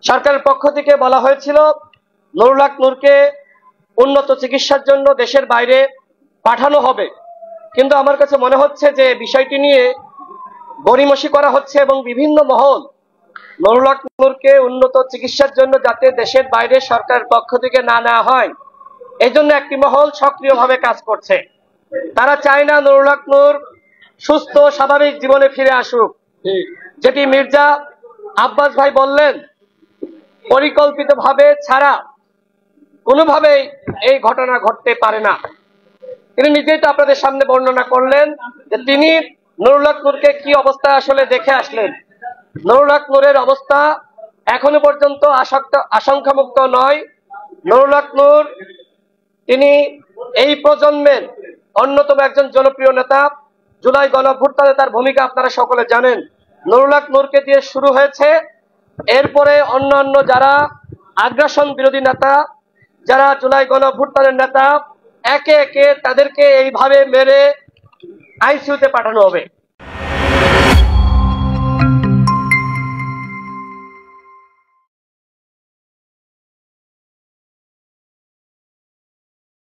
সরকারের পক্ষ থেকে বলা হয়েছিল নুরুল হক নূরকে উন্নত চিকিৎসার জন্য দেশের বাইরে পাঠানো হবে, কিন্তু আমার কাছে মনে হচ্ছে যে বিষয়টি নিয়ে গড়িমসি করা হচ্ছে এবং বিভিন্ন মহল নুরুল হক নূরকে উন্নত চিকিৎসার জন্য যাতে দেশের বাইরে সরকারের পক্ষ থেকে না নেওয়া হয়, এই জন্য একটি মহল সক্রিয়ভাবে কাজ করছে। তারা চায় না নুরুল হক নূর সুস্থ স্বাভাবিক জীবনে ফিরে আসুক। যেটি মির্জা আব্বাস ভাই বললেন, পরিকল্পিতভাবে ছাড়া কোনোভাবেই এই ঘটনা ঘটতে পারে না। তিনি নিজেই তো আপনাদের সামনে বর্ণনা করলেন যে তিনি নুরুল হক নূরকে কি অবস্থায় আসলে দেখে আসলেন। নুরুল হক নূরের অবস্থা এখনো পর্যন্ত আশঙ্কামুক্ত নয়। নুরুল হক নূর তিনি এই প্রজন্মের অন্যতম একজন জনপ্রিয় নেতা। জুলাই গণঅভ্যুত্থানে তার ভূমিকা আপনারা সকলে জানেন। নুরুল হক নূরকে দিয়ে শুরু হয়েছে, এরপরে অন্যান্য যারা আগ্রাসন বিরোধী নেতা, যারা জুলাই গণঅভ্যুত্থানের নেতা, একে একে তাদেরকে এইভাবে মেরে আইসিইউতে পাঠানো হবে।